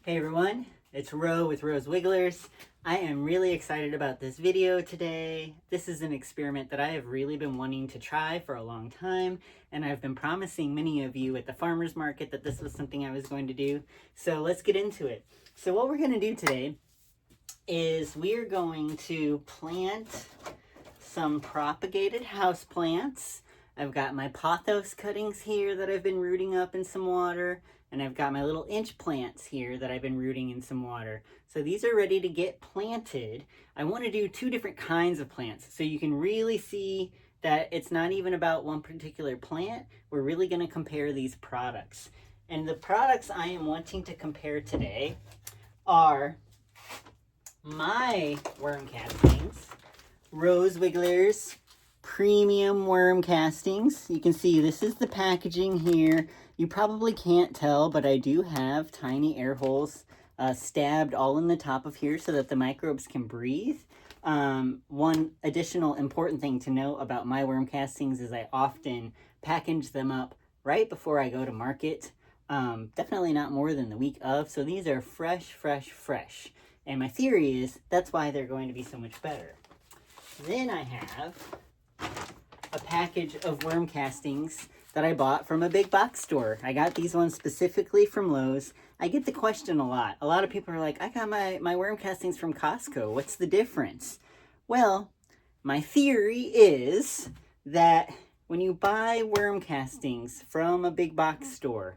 Hey everyone, it's Rowe with Rowe's Wigglers. I am really excited about this video today. This is an experiment that I have really been wanting to try for a long time, and I've been promising many of you at the farmer's market that this was something I was going to do. So let's get into it. So what we're going to do today is we're going to plant some propagated houseplants. I've got my pothos cuttings here that I've been rooting up in some water. And I've got my little inch plants here that I've been rooting in some water. So these are ready to get planted. I want to do two different kinds of plants so you can really see that it's not even about one particular plant. We're really going to compare these products. And the products I am wanting to compare today are my worm castings, Rowe's Wigglers premium worm castings. You can see this is the packaging here. You probably can't tell, but I do have tiny air holes stabbed all in the top of here so that the microbes can breathe. One additional important thing to know about my worm castings is I often package them up right before I go to market. Definitely not more than the week of. So these are fresh, fresh, fresh. And my theory is that's why they're going to be so much better. Then I have a package of worm castings that I bought from a big box store. I got these ones specifically from Lowe's. I get the question a lot. A lot of people are like, I got my worm castings from Costco. What's the difference? Well, my theory is that when you buy worm castings from a big box store,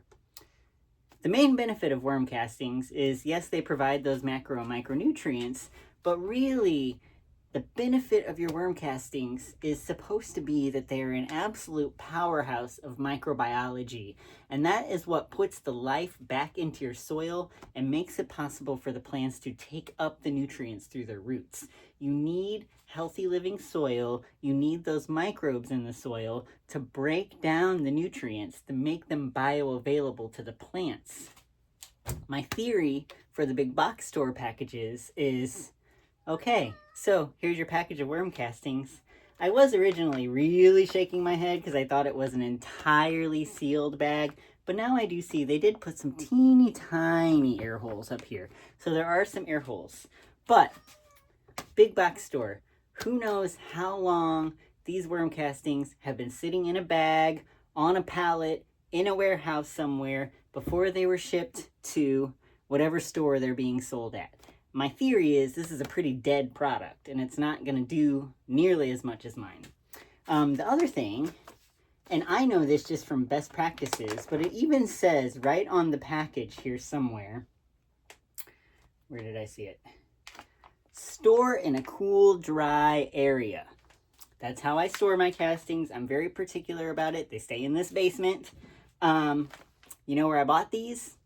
the main benefit of worm castings is, yes, they provide those macro and micronutrients, but really, the benefit of your worm castings is supposed to be that they're an absolute powerhouse of microbiology. And that is what puts the life back into your soil and makes it possible for the plants to take up the nutrients through their roots. You need healthy living soil. You need those microbes in the soil to break down the nutrients to make them bioavailable to the plants. My theory for the big box store packages is, okay, so here's your package of worm castings. I was originally really shaking my head because I thought it was an entirely sealed bag, but now I do see they did put some teeny tiny air holes up here. So there are some air holes. But, big box store, who knows how long these worm castings have been sitting in a bag, on a pallet, in a warehouse somewhere before they were shipped to whatever store they're being sold at. My theory is this is a pretty dead product, and it's not going to do nearly as much as mine. The other thing, and I know this just from best practices, but it even says right on the package here somewhere, where did I see it? Store in a cool, dry area. That's how I store my castings. I'm very particular about it. They stay in this basement. You know where I bought these?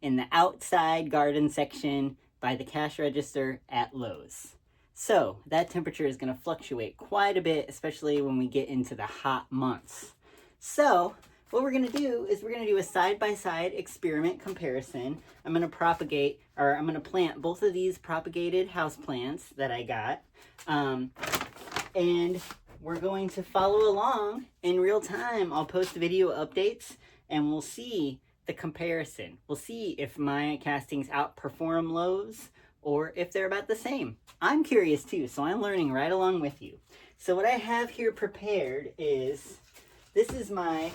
In the outside garden section by the cash register at Lowe's. So that temperature is going to fluctuate quite a bit, especially when we get into the hot months. So what we're going to do is we're going to do a side-by-side experiment comparison. I'm going to plant both of these propagated houseplants that I got. And we're going to follow along in real time. I'll post video updates and we'll see the comparison. We'll see if my castings outperform Lowe's or if they're about the same. I'm curious too, so I'm learning right along with you. So what I have here prepared is, this is my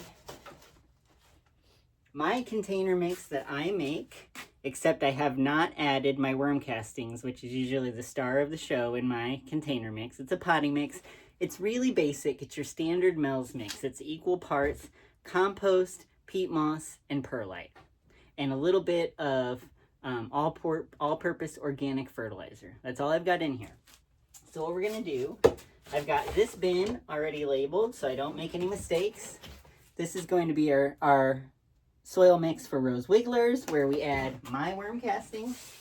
container mix that I make, except I have not added my worm castings, which is usually the star of the show in my container mix. It's a potting mix. It's really basic. It's your standard Mel's mix. It's equal parts compost, peat moss, and perlite, and a little bit of all-purpose organic fertilizer. That's all I've got in here. So what we're going to do, I've got this bin already labeled so I don't make any mistakes. This is going to be our soil mix for Rowe's Wigglers, where we add my worm castings.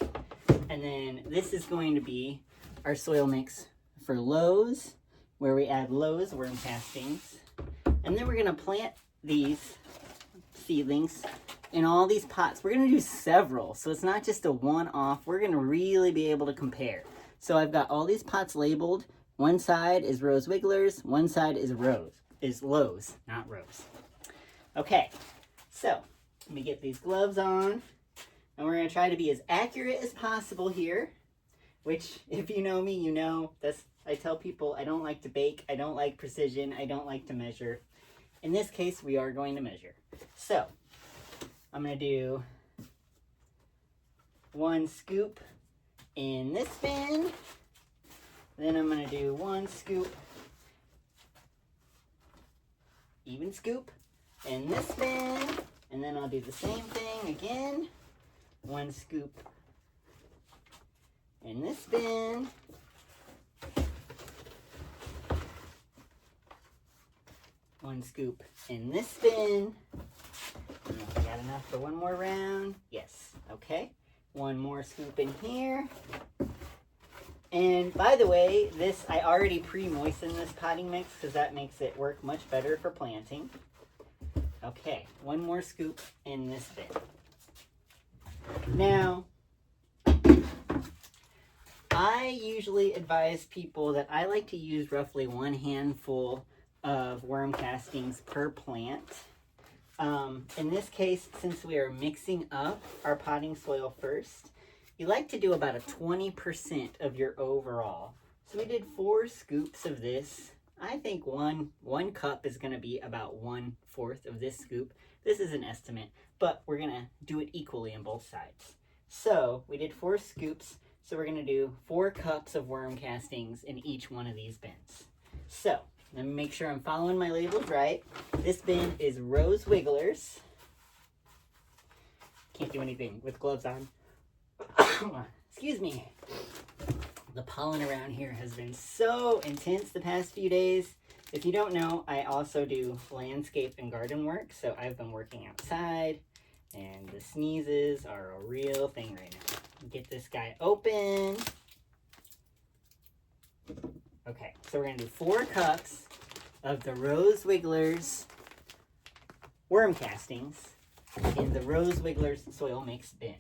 And then this is going to be our soil mix for Lowe's, where we add Lowe's worm castings. And then we're going to plant these seedlings in all these pots. We're going to do several, so it's not just a one-off. We're going to really be able to compare. So I've got all these pots labeled. One side is Rowe's Wigglers, one side is Lowe's, not Rowe's. Okay, so let me get these gloves on. And we're going to try to be as accurate as possible here, which if you know me, you know I tell people I don't like to bake, I don't like precision, I don't like to measure. In this case, we are going to measure. So I'm going to do 1 scoop in this bin. Then I'm going to do 1 scoop, even scoop, in this bin. And then I'll do the same thing again. 1 scoop in this bin. One scoop in this bin. I got enough for 1 more round. Yes, okay. 1 more scoop in here. And by the way, I already pre-moistened this potting mix because that makes it work much better for planting. Okay, 1 more scoop in this bin. Now, I usually advise people that I like to use roughly 1 handful of worm castings per plant. In this case, since we are mixing up our potting soil first, you like to do about a 20% of your overall. So we did 4 scoops of this. I think one cup is going to be about 1/4 of this scoop. This is an estimate, but we're going to do it equally on both sides. So we did 4 scoops, so we're going to do 4 cups of worm castings in each one of these bins. So let me make sure I'm following my labels right. This bin is Rose Wigglers. Can't do anything with gloves on. Excuse me. The pollen around here has been so intense the past few days. If you don't know, I also do landscape and garden work, so I've been working outside, and the sneezes are a real thing right now. Get this guy open. Okay, so we're going to do 4 cups of the Rose Wigglers worm castings in the Rose Wigglers soil mix bin.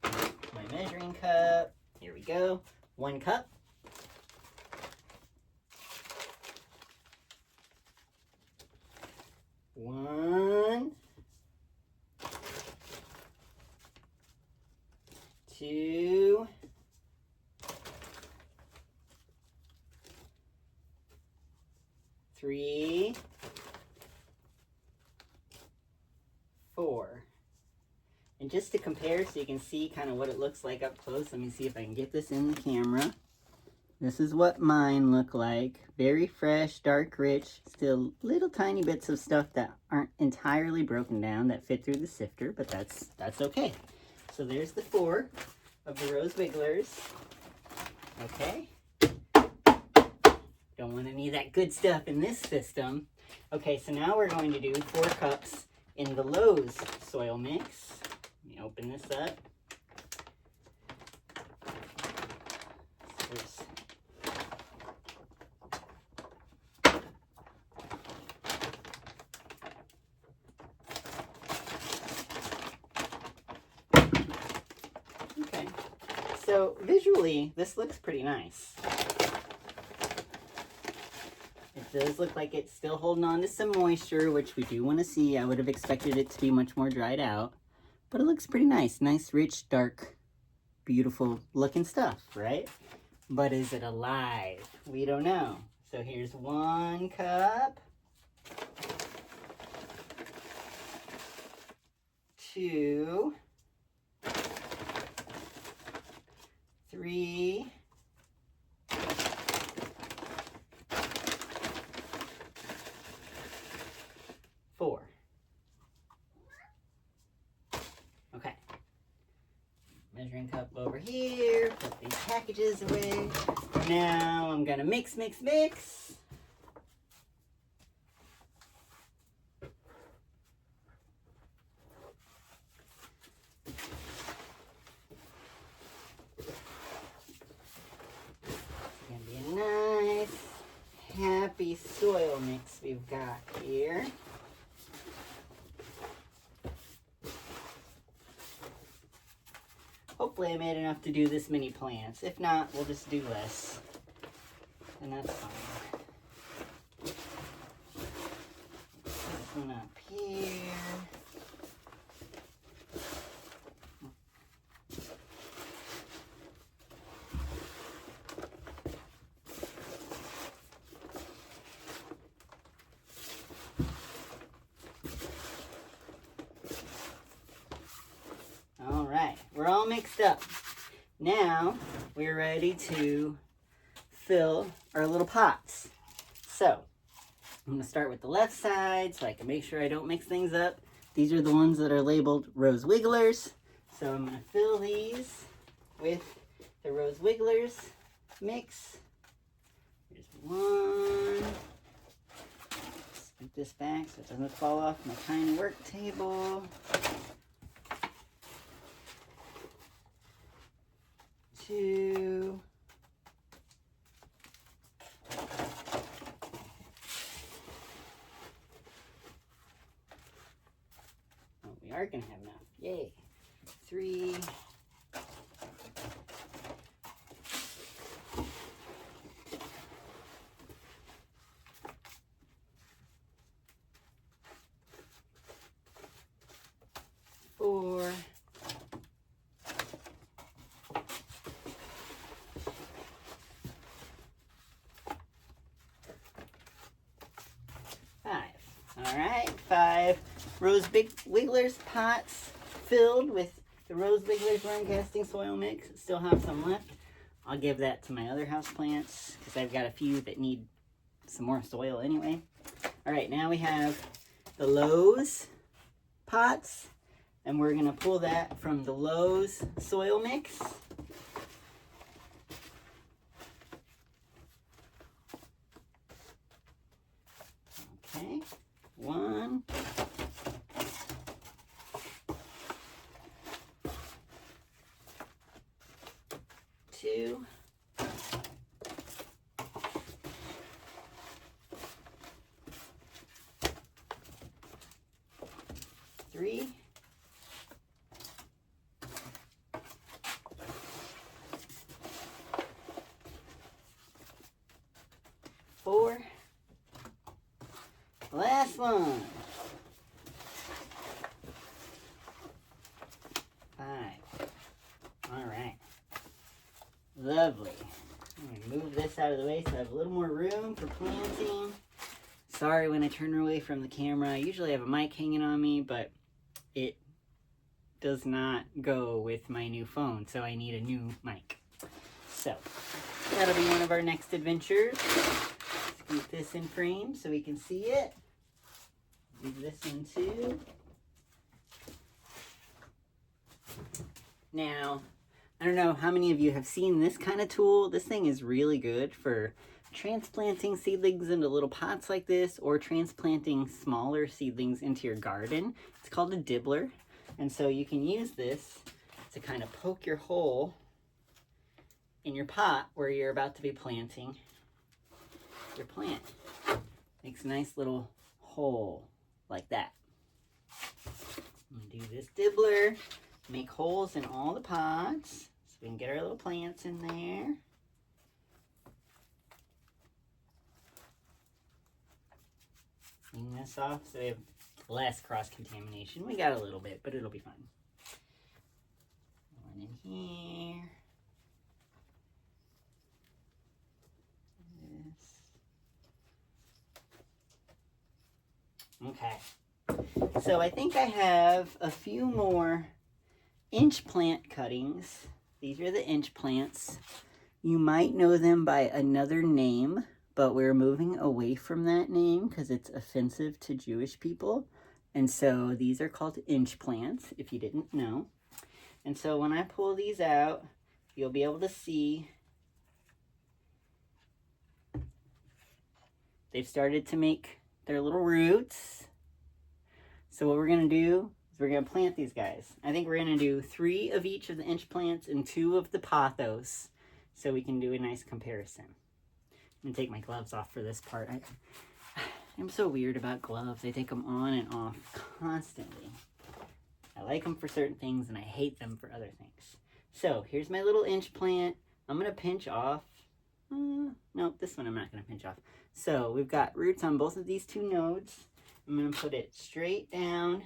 My measuring cup. Here we go. 1 cup. One, 2, 3, 4. And just to compare so you can see kind of what it looks like up close, let me see if I can get this in the camera. This is what mine look like. Very fresh, dark, rich, still little tiny bits of stuff that aren't entirely broken down that fit through the sifter, but that's okay. So there's the 4 of the Rose Wigglers. Okay. Don't want any of that good stuff in this system. Okay, so now we're going to do 4 cups in the Lowe's soil mix. Let me open this up. Okay, so visually, this looks pretty nice. It does look like it's still holding on to some moisture, which we do want to see. I would have expected it to be much more dried out, but it looks pretty nice. Nice, rich, dark, beautiful looking stuff, right? But is it alive? We don't know. So here's 1 cup. 2, 3, 4. Okay. Measuring cup over here. Put these packages away. Now I'm gonna mix, mix, mix. It's gonna be a nice, happy soil mix we've got here. Hopefully I made enough to do this many plants. If not, we'll just do less. And that's fine. This one up here. mixed up. Now we're ready to fill our little pots. So I'm gonna start with the left side so I can make sure I don't mix things up. These are the ones that are labeled Rose Wigglers. So I'm gonna fill these with the Rose Wigglers mix. Here's one. Scoop this back so it doesn't fall off my tiny work table. Two. Oh, we are gonna have enough. Yay. 3. 4. 5. All right, 5 Rose Wigglers pots filled with the Rose Wigglers worm casting soil mix. Still have some left. I'll give that to my other houseplants because I've got a few that need some more soil anyway. All right, now we have the Lowe's pots, and we're gonna pull that from the Lowe's soil mix. Okay, 1. 2. 3. 4. Last one. 5. All right. Lovely. I'm gonna move this out of the way so I have a little more room for planting. Sorry when I turn away from the camera. I usually have a mic hanging on me, but it does not go with my new phone, so I need a new mic. So that'll be one of our next adventures. Scoot this in frame so we can see it. Leave this in too. Now, I don't know how many of you have seen this kind of tool. This thing is really good for transplanting seedlings into little pots like this, or transplanting smaller seedlings into your garden. It's called a dibbler. And so you can use this to kind of poke your hole in your pot where you're about to be planting your plant. Makes a nice little hole like that. I'm gonna do this dibbler, make holes in all the pots so we can get our little plants in there. Clean this off so we have less cross-contamination. We got a little bit, but it'll be fine. One in here. This. Okay. So I think I have a few more inch plant cuttings. These are the inch plants. You might know them by another name, but we're moving away from that name because it's offensive to Jewish people. And so these are called inch plants, if you didn't know. And so when I pull these out, you'll be able to see they've started to make their little roots. So what we're gonna do is we're gonna plant these guys. I think we're gonna do 3 of each of the inch plants and 2 of the pothos so we can do a nice comparison. I'm gonna take my gloves off for this part. I'm so weird about gloves. I take them on and off constantly. I like them for certain things and I hate them for other things. So here's my little inch plant. I'm gonna pinch off. No, this one I'm not gonna pinch off. So we've got roots on both of these 2 nodes. I'm gonna put it straight down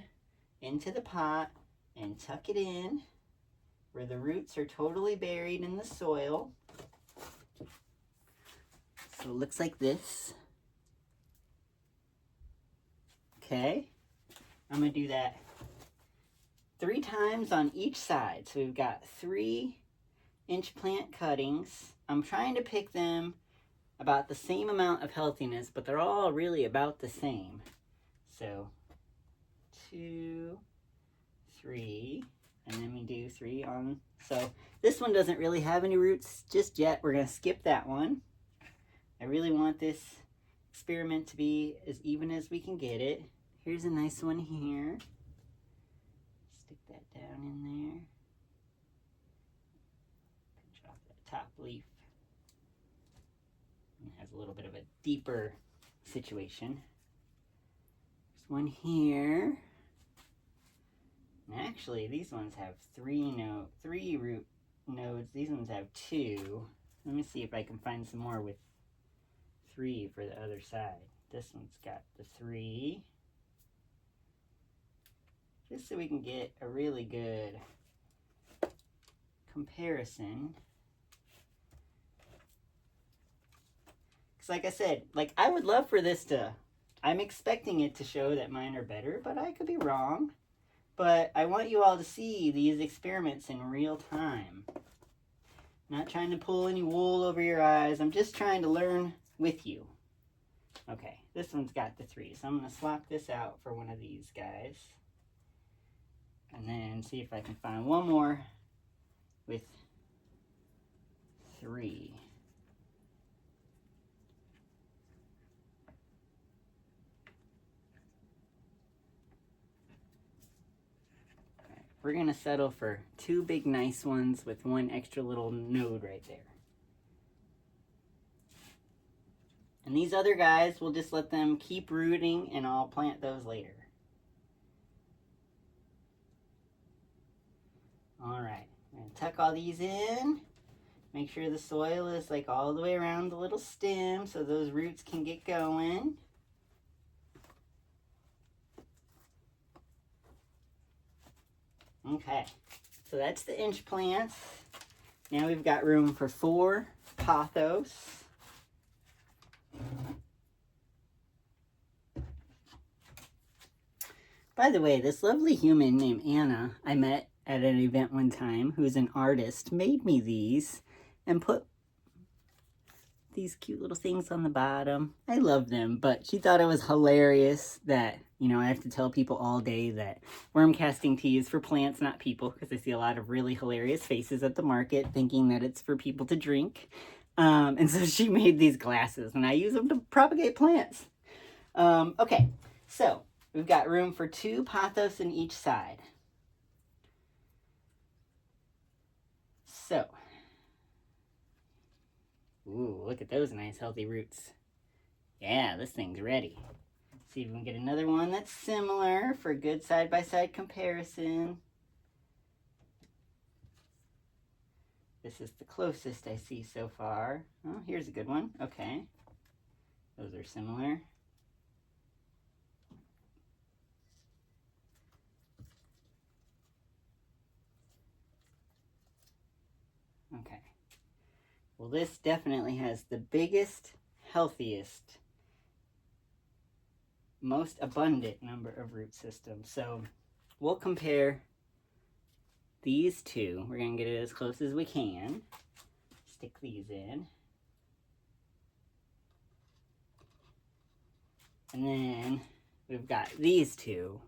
into the pot and tuck it in where the roots are totally buried in the soil. So it looks like this. Okay, I'm gonna do that 3 times on each side. So we've got 3-inch plant cuttings. I'm trying to pick them about the same amount of healthiness, but they're all really about the same. So 2, 3, and then we do 3 on. So this one doesn't really have any roots just yet. We're gonna skip that one. I really want this experiment to be as even as we can get it. Here's a nice one here. Stick that down in there. Pinch off that top leaf. It has a little bit of a deeper situation. There's one here. And actually, these ones have 3 root nodes. These ones have 2. Let me see if I can find some more with 3 for the other side. This one's got the 3. Just so we can get a really good comparison. Because like I said, like I would love for this to, I'm expecting it to show that mine are better, but I could be wrong. But I want you all to see these experiments in real time. Not trying to pull any wool over your eyes. I'm just trying to learn with you. Okay, this one's got the 3, so I'm going to swap this out for one of these guys. And then see if I can find one more with 3. Right, we're going to settle for 2 big nice ones with 1 extra little node right there. And these other guys, we'll just let them keep rooting and I'll plant those later. Alright, I'm going to tuck all these in. Make sure the soil is like all the way around the little stem so those roots can get going. Okay, so that's the inch plants. Now we've got room for 4 pothos. By the way, this lovely human named Anna I met at an event one time, who's an artist, made me these and put these cute little things on the bottom. I love them, but she thought it was hilarious that, you know, I have to tell people all day that worm casting tea is for plants, not people, because I see a lot of really hilarious faces at the market thinking that it's for people to drink. And so she made these glasses, and I use them to propagate plants. Okay, so we've got room for 2 pothos in each side. So, ooh, look at those nice healthy roots. Yeah, this thing's ready. See if we can get another one that's similar for a good side-by-side comparison. This is the closest I see so far. Oh, here's a good one. Okay. Those are similar. Okay. Well, this definitely has the biggest, healthiest, most abundant number of root systems. So we'll compare these 2. We're going to get it as close as we can. Stick these in. And then we've got these 2,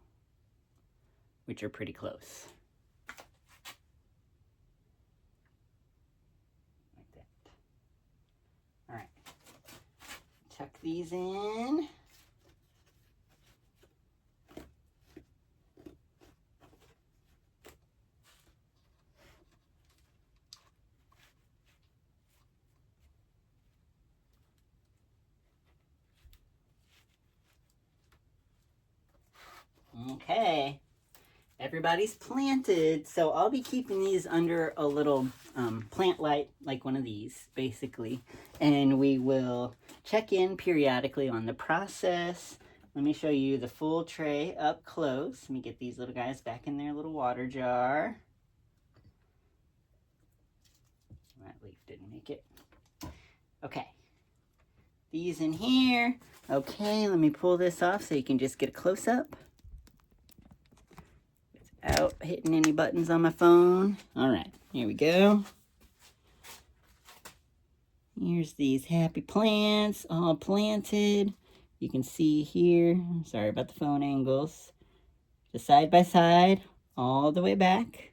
which are pretty close. Like that. All right. Tuck these in. Okay, everybody's planted, so I'll be keeping these under a little plant light, like one of these, basically, and we will check in periodically on the process. Let me show you the full tray up close. Let me get these little guys back in their little water jar. That leaf didn't make it. Okay, these in here. Okay, let me pull this off so you can just get a close-up. without hitting any buttons on my phone. All right, here we go. Here's these happy plants all planted. You can see here, sorry about the phone angles, just side by side, all the way back.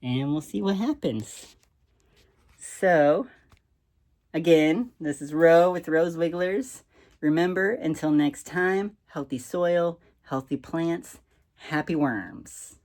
And we'll see what happens. So, again, this is Rowe with Rose Wigglers. Remember, until next time, healthy soil, healthy plants, happy worms.